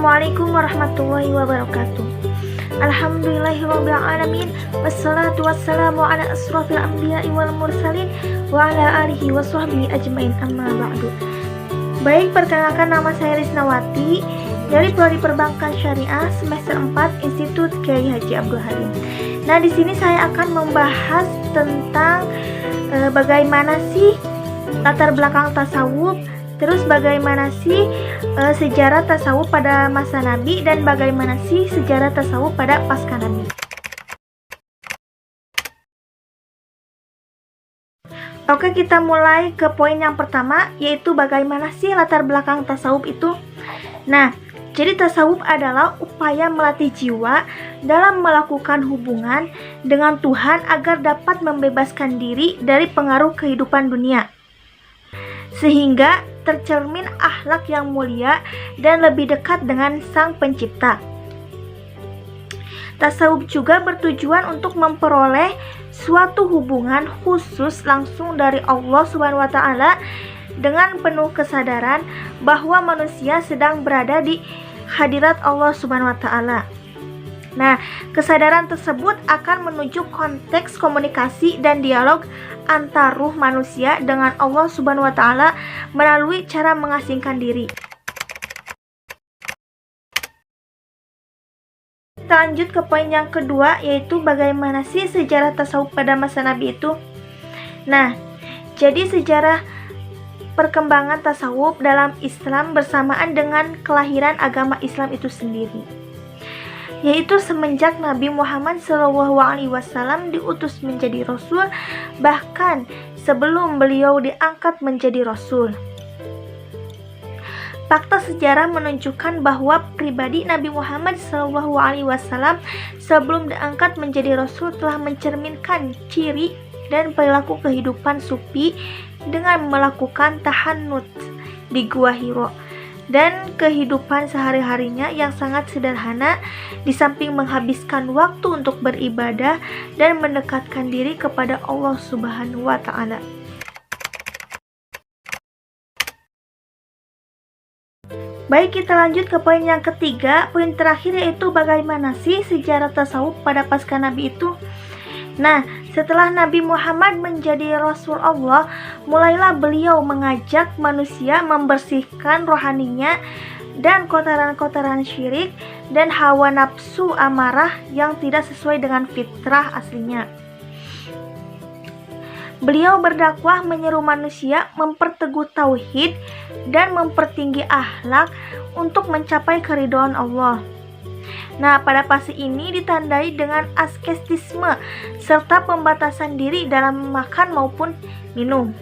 Assalamualaikum warahmatullahi wabarakatuh. Alhamdulillahirrabbilalamin. Wassalatu wassalamu ala asrafil anbiya'i wal mursalin wa ala alihi wa sahbihi ajmain, amma ba'du. Baik, perkenalkan, nama saya Risnawati dari Prodi Perbankan Syariah semester 4 Institut Kiai Haji Abdul Halim. Nah, di sini saya akan membahas tentang bagaimana sih latar belakang tasawuf, terus bagaimana sih sejarah tasawuf pada masa Nabi, dan bagaimana sih sejarah tasawuf pada pasca Nabi. Oke, kita mulai ke poin yang pertama, yaitu bagaimana sih latar belakang tasawuf itu. Nah, jadi tasawuf adalah upaya melatih jiwa dalam melakukan hubungan dengan Tuhan agar dapat membebaskan diri dari pengaruh kehidupan dunia, sehingga tercermin akhlak yang mulia dan lebih dekat dengan Sang Pencipta. Tasawuf juga bertujuan untuk memperoleh suatu hubungan khusus langsung dari Allah Subhanahu wa Ta'ala dengan penuh kesadaran bahwa manusia sedang berada di hadirat Allah Subhanahu wa Ta'ala. Nah, kesadaran tersebut akan menuju konteks komunikasi dan dialog antar ruh manusia dengan Allah Subhanahu wa Ta'ala melalui cara mengasingkan diri. Kita lanjut ke poin yang kedua, yaitu bagaimana sih sejarah tasawuf pada masa Nabi itu. Nah, jadi sejarah perkembangan tasawuf dalam Islam bersamaan dengan kelahiran agama Islam itu sendiri, yaitu semenjak Nabi Muhammad SAW diutus menjadi Rasul, bahkan sebelum beliau diangkat menjadi Rasul. Fakta sejarah menunjukkan bahwa pribadi Nabi Muhammad SAW sebelum diangkat menjadi Rasul telah mencerminkan ciri dan perilaku kehidupan sufi dengan melakukan tahanut di Gua Hiro, dan kehidupan sehari-harinya yang sangat sederhana, di samping menghabiskan waktu untuk beribadah dan mendekatkan diri kepada Allah Subhanahu wa Ta'ala. Baik, kita lanjut ke poin yang ketiga, poin terakhir, yaitu bagaimana sih sejarah tasawuf pada pasca Nabi itu. Nah, setelah Nabi Muhammad menjadi Rasul Allah, mulailah beliau mengajak manusia membersihkan rohaninya dan kotoran-kotoran syirik dan hawa nafsu amarah yang tidak sesuai dengan fitrah aslinya. Beliau berdakwah menyeru manusia memperteguh tauhid dan mempertinggi akhlak untuk mencapai keridhaan Allah. Nah, pada fase ini ditandai dengan asketisme serta pembatasan diri dalam makan maupun minum,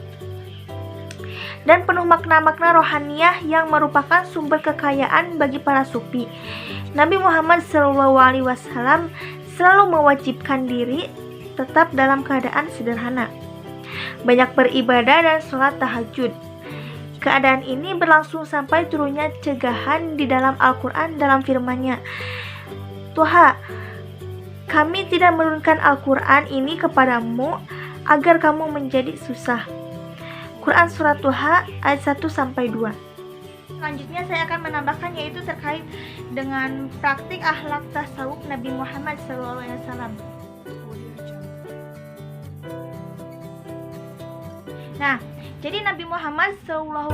dan penuh makna-makna rohaniah yang merupakan sumber kekayaan bagi para sufi. Nabi Muhammad SAW selalu mewajibkan diri tetap dalam keadaan sederhana, banyak beribadah dan sholat tahajud. Keadaan ini berlangsung sampai turunnya cegahan di dalam Al-Quran dalam firman-Nya, Tuhan, kami tidak menurunkan Al-Quran ini kepadamu agar kamu menjadi susah. Quran Surat Tuhan ayat 1-2. Selanjutnya saya akan menambahkan, yaitu terkait dengan praktik akhlak tasawuf Nabi Muhammad SAW. Nah, jadi Nabi Muhammad SAW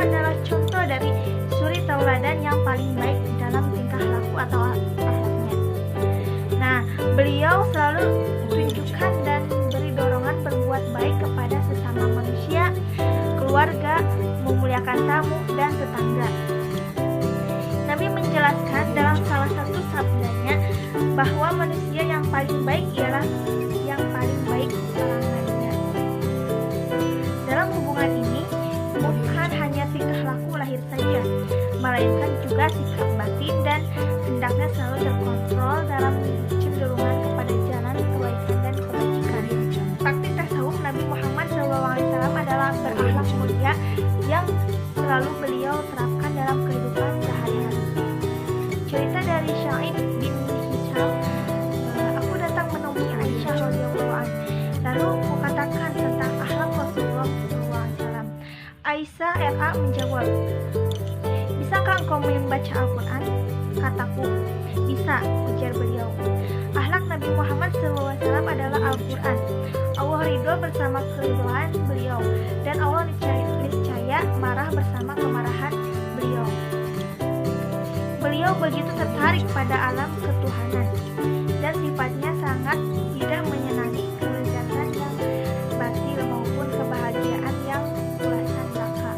adalah contoh dari suri tauladan yang paling baik dalam tingkah laku atau akhlaknya. Nah, beliau selalu tunjukkan dan beri dorongan berbuat baik kepada sesama manusia, keluarga, memuliakan tamu, dan tetangga. Nabi menjelaskan dalam salah satu sabdanya bahwa manusia yang paling baik ialah yang paling baik kalangannya. Dalam hubungan ini, bukan hanya tingkah laku lahir saja, melainkan juga sikap batin dan hendaknya selalu terkontrol dalam cenderungan kepada jalan kebaikan dan kebajikan. Praktik tasawuf Nabi Muhammad SAW adalah berakhlak mulia yang selalu beliau terapkan dalam kehidupan sehari-hari. Cerita dari Sa'id bin Hisham, aku datang menemui Aisyah radhiyallahu anha, lalu kukatakan tentang akhlak Rasulullah SAW. Aisyah RA menjawab, bisakah kau membaca Al-Quran? Kataku, bisa, ujar beliau. Akhlak Nabi Muhammad SAW adalah Al-Quran. Allah ridho bersama keridhaan beliau, dan Allah niscaya marah bersama kemarahan beliau. Beliau begitu tertarik pada alam ketuhanan, dan sifatnya sangat tidak menyenangi kelezatan yang batil maupun kebahagiaan yang ulasan belaka,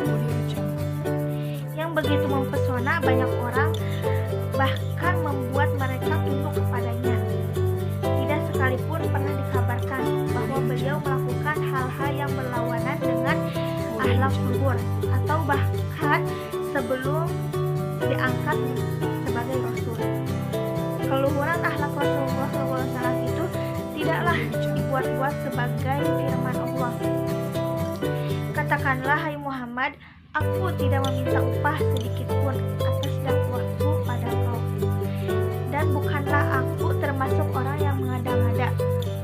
yang begitu mempesona banyak orang, bahkan membuat mereka tunduk kepadanya. Tidak sekalipun pernah dikabarkan bahwa beliau melakukan hal-hal yang berlawanan dengan akhlak luhur, atau bahkan sebelum diangkat sebagai Rasul. Keluhuran akhlak Rasulullah SAW itu tidaklah dibuat-buat sebagai firman Allah. Katakanlah, hai Muhammad, aku tidak meminta upah sedikitpun atas dakwahku pada kau, dan bukanlah aku termasuk orang yang mengada-ngada.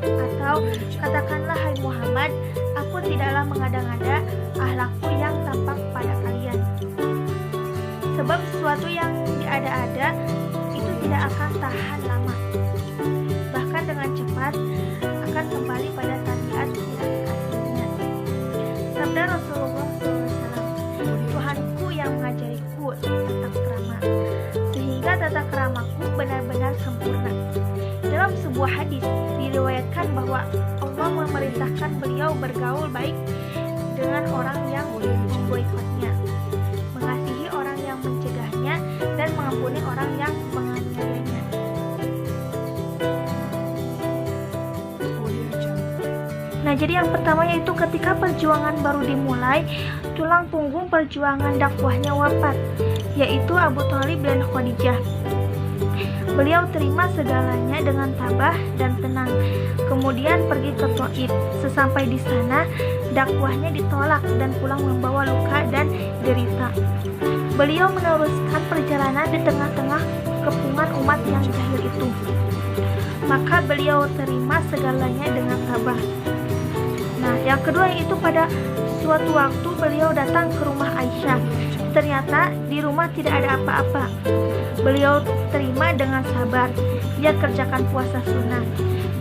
Atau katakanlah, hai Muhammad, aku tidaklah mengada-ngada akhlakku yang tampak pada kalian. Sebab sesuatu yang diada-ada itu tidak akan tahan lama, bahkan dengan cepat akan kembali pada tabiat yang aslinya. Sabda Rasulullah SAW, Tuhanku yang mengajariku tata krama, sehingga tata kramaku benar-benar sempurna. Dalam sebuah hadis diriwayatkan bahwa Allah memerintahkan beliau bergaul baik dengan orang yang memboikotnya, mengasihi orang yang mencegahnya, dan mengampuni orang yang menganiayanya. Nah, jadi yang pertama yaitu ketika perjuangan baru dimulai, tulang punggung perjuangan dakwahnya wafat, yaitu Abu Thalib dan Khadijah. Beliau terima segalanya dengan tabah dan tenang, kemudian pergi ke Thaif. Sesampai di sana, dakwahnya ditolak dan pulang membawa luka dan derita. Beliau meneruskan perjalanan di tengah-tengah kepungan umat yang jahil itu. Maka beliau terima segalanya dengan tabah. Nah, yang kedua yaitu pada suatu waktu beliau datang ke rumah Aisyah. Ternyata di rumah tidak ada apa-apa. Beliau terima dengan sabar. Dia kerjakan puasa sunnah.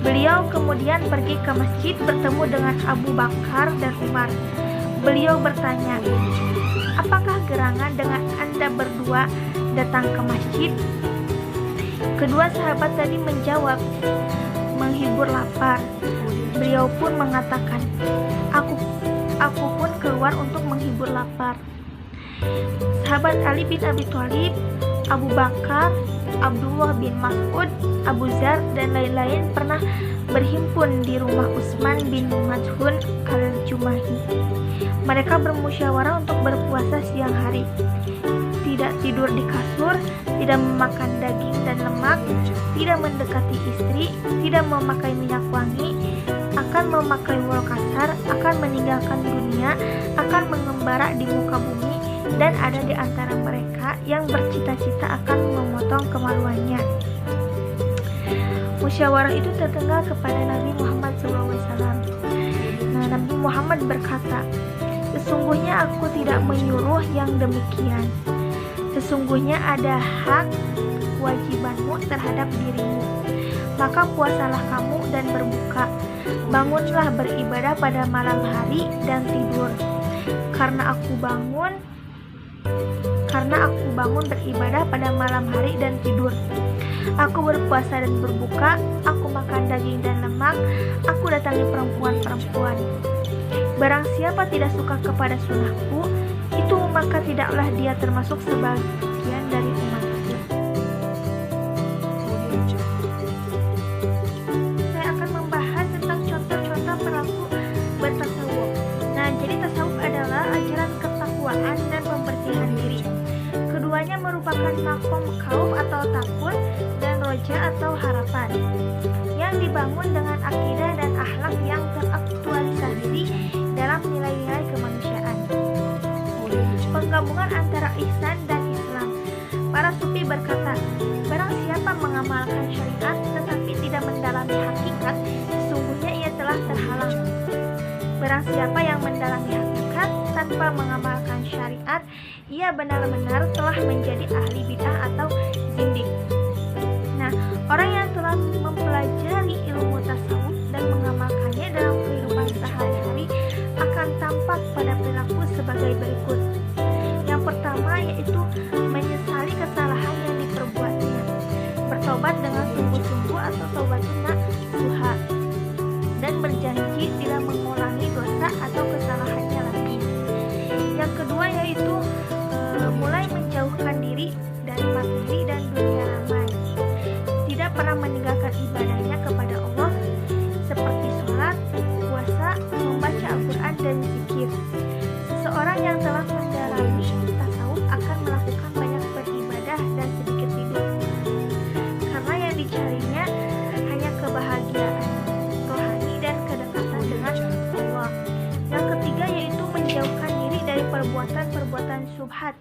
Beliau kemudian pergi ke masjid bertemu dengan Abu Bakar dan Umar. Beliau bertanya, apakah gerangan dengan Anda berdua datang ke masjid? Kedua sahabat tadi menjawab, menghibur lapar. Beliau pun mengatakan, aku pun keluar untuk menghibur lapar. Sahabat Ali bin Abi Thalib, Abu Bakar, Abdullah bin Mas'ud, Abu Dzar, dan lain-lain pernah berhimpun di rumah Utsman bin Maz'un al-Jumahi. Mereka bermusyawarah untuk berpuasa siang hari, tidak tidur di kasur, tidak memakan daging dan lemak, tidak mendekati istri, tidak memakai minyak wangi, akan memakai wol kasar, akan meninggalkan dunia, akan mengembara di muka bumi, dan ada di antara mereka yang bercita-cita akan memotong kemaluannya. Musyawarah itu terdengar kepada Nabi Muhammad SAW. Nah, Nabi Muhammad berkata, sesungguhnya aku tidak menyuruh yang demikian. Sesungguhnya ada hak kewajibanmu terhadap dirimu. Maka puasalah kamu dan berbuka. Bangunlah beribadah pada malam hari dan tidur. Karena aku bangun beribadah pada malam hari dan tidur. Aku berpuasa dan berbuka, aku makan daging dan lemak, aku datangi perempuan-perempuan. Barang siapa tidak suka kepada sunnahku, itu maka tidaklah dia termasuk sebagian dari umatku. Saya akan membahas tentang contoh-contoh perilaku bertasawuf. Nah, jadi tasawuf adalah ajaran ketakwaan dan pembersihan diri. Keduanya merupakan makom khauf atau takut dan roja atau harapan yang dibangun dengan akidah dan akhlak yang teraktualisasi dalam nilai-nilai kemanusiaan. Penggabungan antara ihsan dan Islam. Para sufi berkata, barang siapa mengamalkan syariat tetapi tidak mendalami hakikat, sesungguhnya ia telah terhalang. Barang siapa yang mendalami hakikat tanpa mengamalkan syariat, ia benar-benar telah menjadi ahli bid'ah atau zindik. Nah, orang yang telah mempelajari ilmu tasawuf dan mengamalkannya dalam kehidupan sehari-hari akan tampak pada perilaku sebagai berikut. Yang pertama yaitu menyesali kesalahan yang diperbuatnya, bertobat dengan sungguh-sungguh atau taubatun nasuha, dan berjanji tidak mengulangi dosa atau kesalahannya lagi. Yang kedua yaitu mulai menjauhkan diri dari materi dan dunia ramai, tidak pernah meninggalkan ibadahnya kepada Allah seperti sholat, puasa, membaca Al-Quran, dan zikir. Seseorang yang telah mendalami tasawuf akan melakukan banyak beribadah dan sedikit tidur, karena yang dicarinya hanya kebahagiaan rohani dan kedekatan dengan Allah. Yang ketiga yaitu menjauhkan diri dari perbuatan-perbuatan syubhat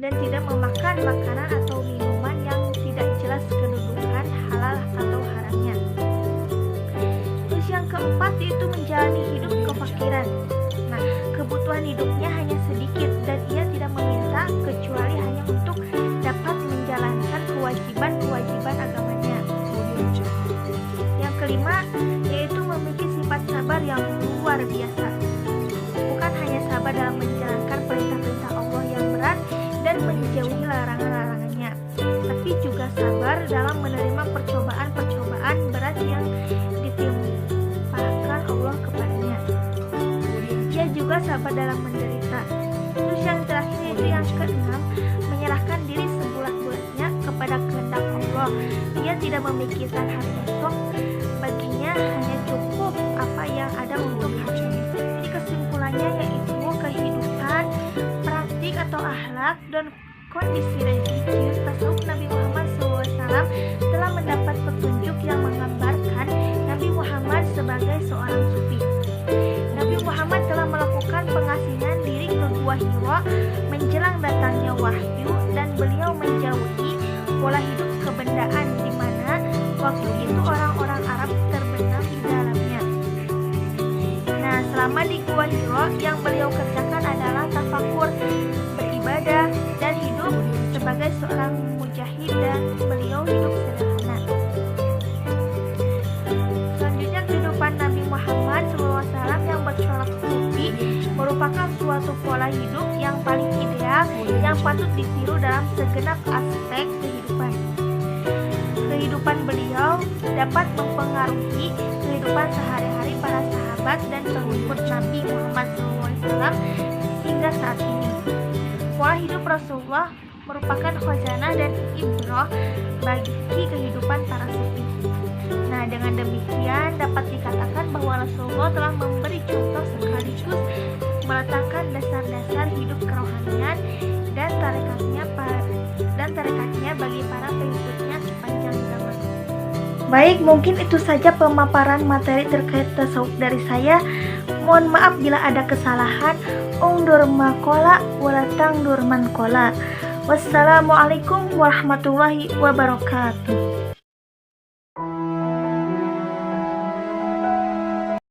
dan tidak memakan makanan atau minuman yang tidak jelas kedudukan halal atau haramnya. Terus yang keempat yaitu menjalani hidup kefakiran. Nah, kebutuhan hidupnya hanya sedikit dan ia tidak meminta kecuali hanya untuk dapat menjalankan kewajiban-kewajiban agamanya. Yang kelima yaitu memiliki sifat sabar yang luar biasa. Bukan hanya sabar dalam menjalankan perintah-perintah Allah yang berat dan menjauhi larangan-larangannya, tapi juga sabar dalam menerima percobaan-percobaan berat yang ditimpakan Allah kepadanya. Ia juga sabar dalam menderita. Terus yang terakhir yaitu yang keenam, menyerahkan diri sebulat-bulatnya kepada kehendak Allah. Ia tidak memikirkan hari esok, baginya hanya cukup apa yang ada untuk hari ini. Jadi kesimpulannya yaitu kehidupan, praktik atau akhlak dan kondisi religius tasawuf Nabi Muhammad SAW telah mendapat petunjuk yang menggambarkan Nabi Muhammad sebagai seorang sufi. Nabi Muhammad telah melakukan pengasingan diri ke Gua Hira menjelang datangnya wahyu, dan beliau menjauhi pola hidup kebendaan di mana waktu itu orang-orang Arab terbenam di dalamnya. Nah, selama di Gua Hira yang beliau kerjakan adalah tafakur, beribadah, dan hidup sebagai seorang mujahid, dan beliau hidup sederhana. Selanjutnya kehidupan Nabi Muhammad SAW yang bercorak sufi merupakan suatu pola hidup yang paling ideal yang patut ditiru dalam segenap aspek kehidupan. Kehidupan beliau dapat mempengaruhi kehidupan sehari-hari para sahabat dan pengikut Nabi Muhammad SAW hingga saat ini. Pola hidup Rasulullah merupakan khazanah dan ibrah bagi kehidupan para sufi. Nah, dengan demikian dapat dikatakan bahwa Rasulullah telah memberi contoh sekaligus meletakkan dasar-dasar hidup kerohanian dan tarekatnya bagi para pengikutnya sepanjang zaman. Baik, mungkin itu saja pemaparan materi terkait tasawuf dari saya. Mohon maaf bila ada kesalahan. Ungdur makola walatang durman kola. Wassalamualaikum warahmatullahi wabarakatuh.